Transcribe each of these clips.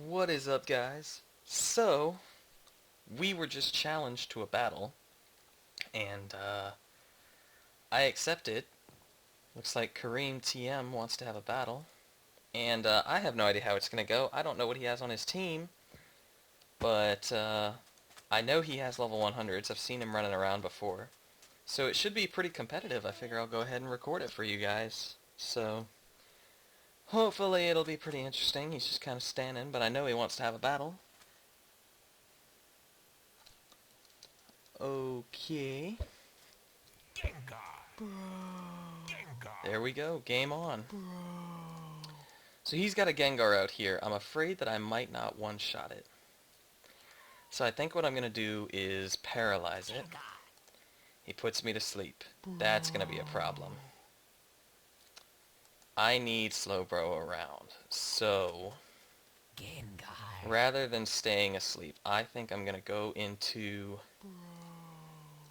What is up, guys? So, we were just challenged to a battle, and I accepted. Looks like Kareem TM wants to have a battle, and I have no idea how it's going to go. I don't know what he has on his team, but I know he has level 100s. I've seen him running around before. So it should be pretty competitive. I figure I'll go ahead and record it for you guys. So, hopefully it'll be pretty interesting. He's just kind of standing, but I know he wants to have a battle. Okay. There we go. Game on. So he's got a Gengar out here. I'm afraid that I might not one-shot it. So I think what I'm going to do is paralyze it. He puts me to sleep. That's going to be a problem. I need Slowbro around. So, rather than staying asleep, I think I'm going to go into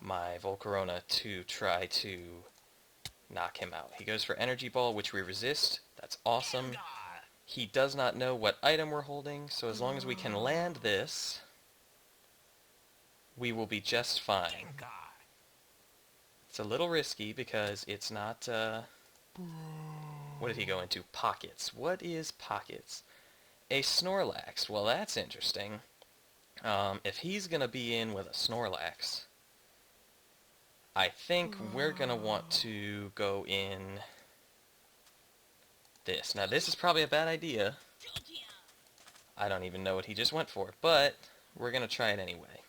my Volcarona to try to knock him out. He goes for Energy Ball, which we resist. That's awesome. He does not know what item we're holding, so as long as we can land this, we will be just fine. It's a little risky because it's not, what did he go into? Pockets. What is Pockets? A Snorlax. Well, that's interesting. If he's going to be in with a Snorlax, I think we're going to want to go in this. Now, this is probably a bad idea. I don't even know what he just went for, but we're going to try it anyway.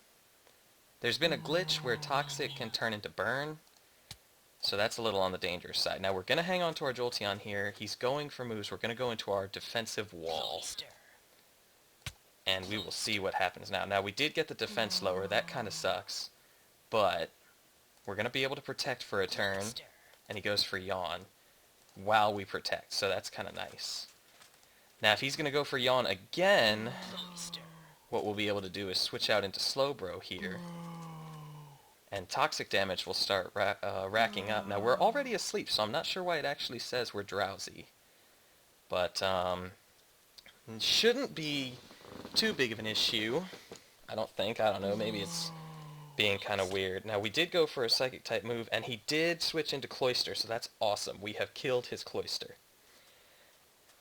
There's been a glitch where Toxic can turn into Burn, so that's a little on the dangerous side. Now, we're going to hang on to our Jolteon here. He's going for moves. We're going to go into our defensive wall, and we will see what happens now. Now, we did get the defense lower. That kind of sucks, but we're going to be able to protect for a turn, and he goes for Yawn while we protect, so that's kind of nice. Now, if he's going to go for Yawn again, what we'll be able to do is switch out into Slowbro here, and toxic damage will start racking up. Now, we're already asleep, so I'm not sure why it actually says we're drowsy, but it shouldn't be too big of an issue, I don't think. I don't know, maybe it's being kind of weird. Now, we did go for a Psychic type move, and he did switch into Cloyster, so that's awesome. We have killed his Cloyster.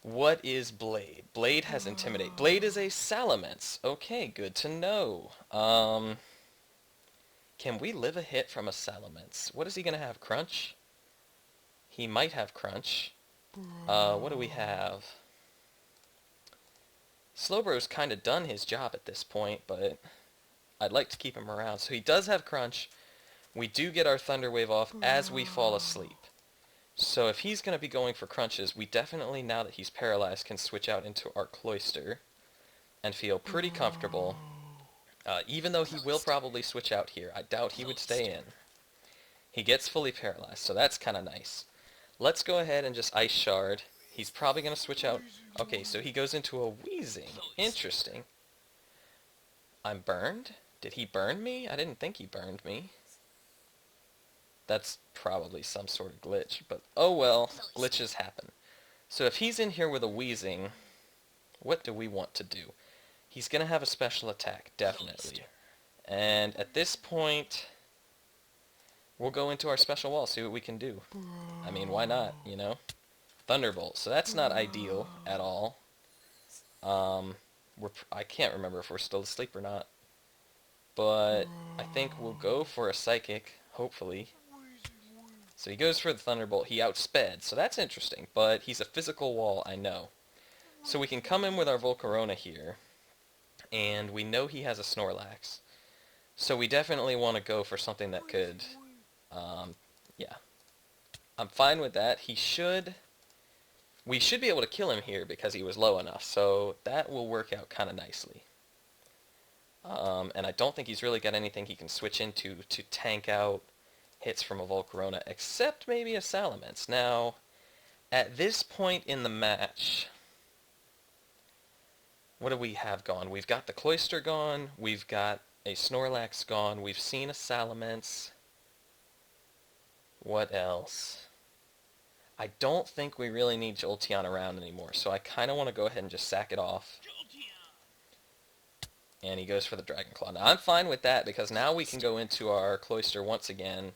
What is Blade? Blade has Intimidate. Blade is a Salamence. Okay, good to know. Can we live a hit from a Salamence? What is he going to have? Crunch? He might have Crunch. What do we have? Slowbro's kind of done his job at this point, but I'd like to keep him around. So he does have Crunch. We do get our Thunder Wave off as we fall asleep. So if he's going to be going for crunches, we definitely, now that he's paralyzed, can switch out into our Cloyster and feel pretty comfortable. Even though he will probably switch out here. I doubt he would stay in. He gets fully paralyzed, so that's kind of nice. Let's go ahead and just Ice Shard. He's probably going to switch out. Okay, so he goes into a Wheezing. Interesting. I'm burned? Did he burn me? I didn't think he burned me. That's probably some sort of glitch, but oh well, glitches happen. So if he's in here with a Wheezing, what do we want to do? He's going to have a special attack, definitely. And at this point, we'll go into our special wall, see what we can do. I mean, why not, you know? Thunderbolt, so that's not ideal at all. I can't remember if we're still asleep or not. But I think we'll go for a Psychic, hopefully. So he goes for the Thunderbolt. He outsped, so that's interesting. But he's a physical wall, I know. So we can come in with our Volcarona here. And we know he has a Snorlax. So we definitely want to go for something that could... yeah. I'm fine with that. We should be able to kill him here because he was low enough. So that will work out kind of nicely. And I don't think he's really got anything he can switch into to tank out hits from a Volcarona, except maybe a Salamence. Now, at this point in the match, what do we have gone? We've got the Cloyster gone, we've got a Snorlax gone, we've seen a Salamence. What else? I don't think we really need Jolteon around anymore, so I kind of want to go ahead and just sack it off. and he goes for the Dragon Claw. Now, I'm fine with that, because now we can go into our Cloyster once again,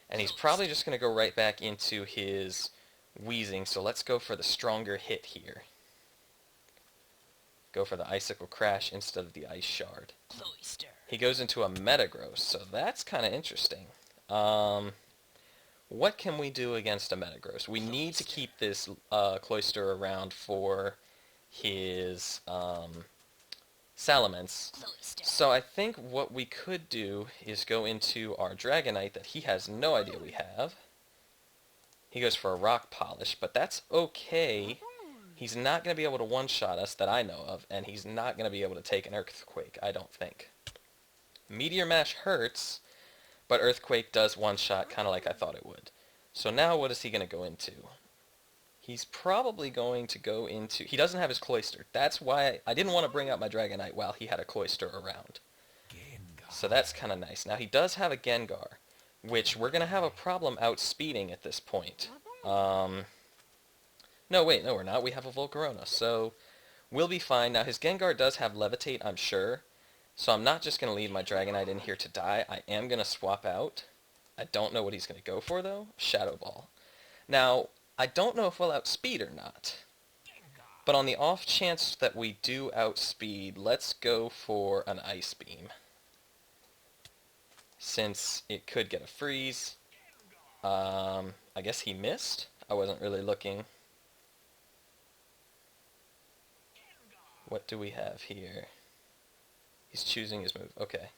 and he's probably just going to go right back into his Wheezing, so let's go for the stronger hit here. Go for the Icicle Crash instead of the Ice Shard. He goes into a Metagross, so that's kind of interesting. What can we do against a Metagross? We need to keep this Cloyster around for his Salamence. So I think what we could do is go into our Dragonite that he has no idea we have. He goes for a Rock Polish, but that's okay. He's not going to be able to one-shot us that I know of, and he's not going to be able to take an Earthquake, I don't think. Meteor Mash hurts, but Earthquake does one-shot kind of like I thought it would. So now what is he going to go into? He's probably going to go into... He doesn't have his Cloyster. That's why I didn't want to bring out my Dragonite while he had a Cloyster around. So that's kind of nice. Now he does have a Gengar, which we're going to have a problem outspeeding at this point. No, wait, no we're not. We have a Volcarona, so we'll be fine. Now his Gengar does have Levitate, I'm sure. So I'm not just going to leave my Dragonite in here to die. I am going to swap out. I don't know what he's going to go for, though. Shadow Ball. Now, I don't know if we'll outspeed or not. But on the off chance that we do outspeed, let's go for an Ice Beam. Since it could get a freeze. I guess he missed? I wasn't really looking. What do we have here? He's choosing his move. Okay.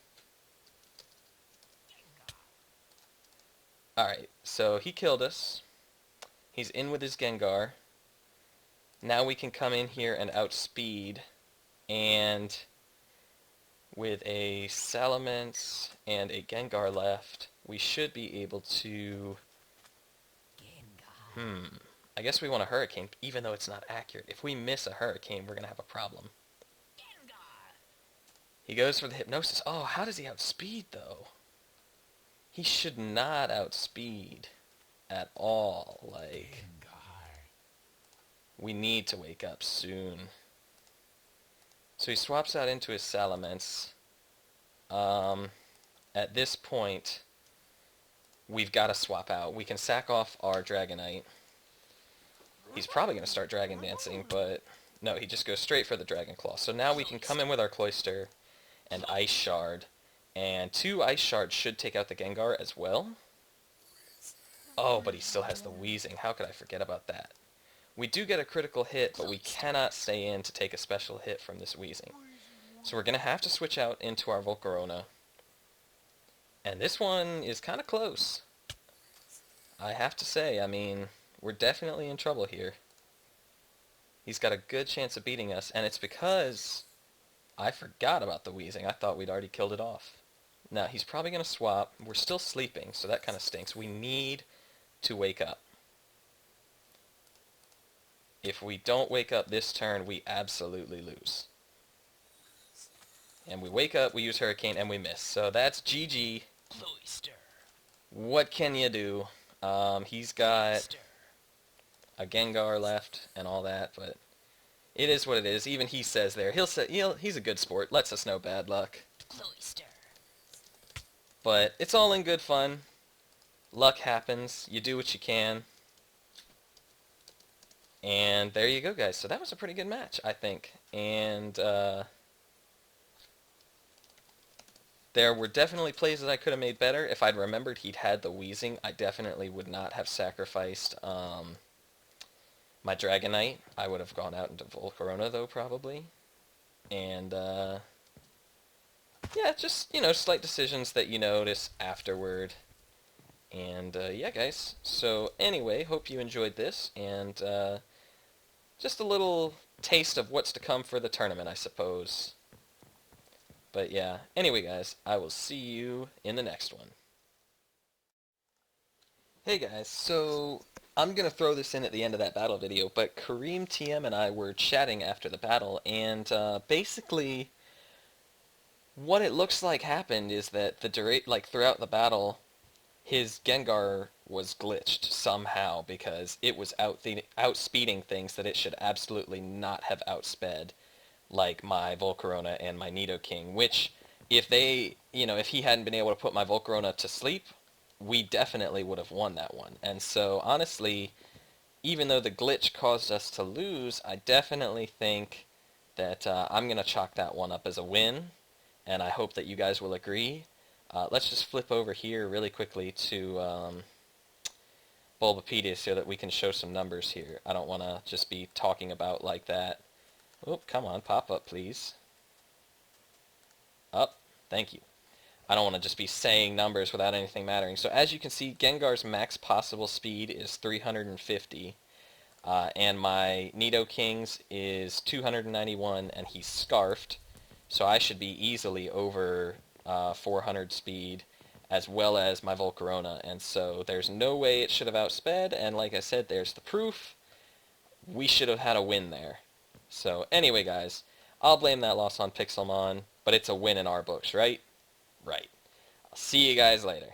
Alright, so he killed us. He's in with his Gengar. Now we can come in here and outspeed. And with a Salamence and a Gengar left, we should be able to... I guess we want a Hurricane, even though it's not accurate. If we miss a Hurricane, we're going to have a problem. He goes for the Hypnosis. Oh, how does he outspeed, though? He should not outspeed at all. Like, we need to wake up soon. So he swaps out into his Salamence. At this point, we've got to swap out. We can sack off our Dragonite. He's probably going to start Dragon Dancing, but no, he just goes straight for the Dragon Claw. So now we can come in with our Cloyster and Ice Shard. And 2 Ice Shards should take out the Gengar as well. Oh, but he still has the Wheezing. How could I forget about that? We do get a critical hit, but we cannot stay in to take a special hit from this Wheezing. So we're going to have to switch out into our Volcarona. And this one is kind of close. I have to say, I mean, we're definitely in trouble here. He's got a good chance of beating us, and it's because I forgot about the Wheezing. I thought we'd already killed it off. Now, he's probably going to swap. We're still sleeping, so that kind of stinks. We need to wake up. If we don't wake up this turn, we absolutely lose. And we wake up, we use Hurricane, and we miss. So that's GG. What can you do? He's got a Gengar left and all that, but it is what it is. Even he says there. He's a good sport. Lets us know bad luck. But it's all in good fun. Luck happens. You do what you can. And there you go, guys. So that was a pretty good match, I think. And there were definitely plays that I could have made better. If I'd remembered he'd had the Wheezing, I definitely would not have sacrificed my Dragonite. I would have gone out into Volcarona, though, probably. And, yeah, just, you know, slight decisions that you notice afterward. And, yeah, guys. So, anyway, hope you enjoyed this. And, just a little taste of what's to come for the tournament, I suppose. But, yeah. Anyway, guys, I will see you in the next one. Hey, guys. So, I'm going to throw this in at the end of that battle video, but Kareem TM and I were chatting after the battle, and basically what it looks like happened is that throughout the battle, his Gengar was glitched somehow because it was outspeeding things that it should absolutely not have outsped. like my Volcarona and my Nidoking, which if they, if he hadn't been able to put my Volcarona to sleep, we definitely would have won that one. And so honestly, even though the glitch caused us to lose, I definitely think that I'm going to chalk that one up as a win, and I hope that you guys will agree. Let's just flip over here really quickly to Bulbapedia so that we can show some numbers here. I don't want to just be talking about like that. Oh, come on, pop up, please. Up, thank you. I don't want to just be saying numbers without anything mattering. So as you can see, Gengar's max possible speed is 350. And my Nidoking's is 291, and he's scarfed. So I should be easily over 400 speed, as well as my Volcarona. And so there's no way it should have outsped, and like I said, there's the proof. We should have had a win there. So anyway, guys, I'll blame that loss on Pixelmon, but it's a win in our books, right? Right. I'll see you guys later.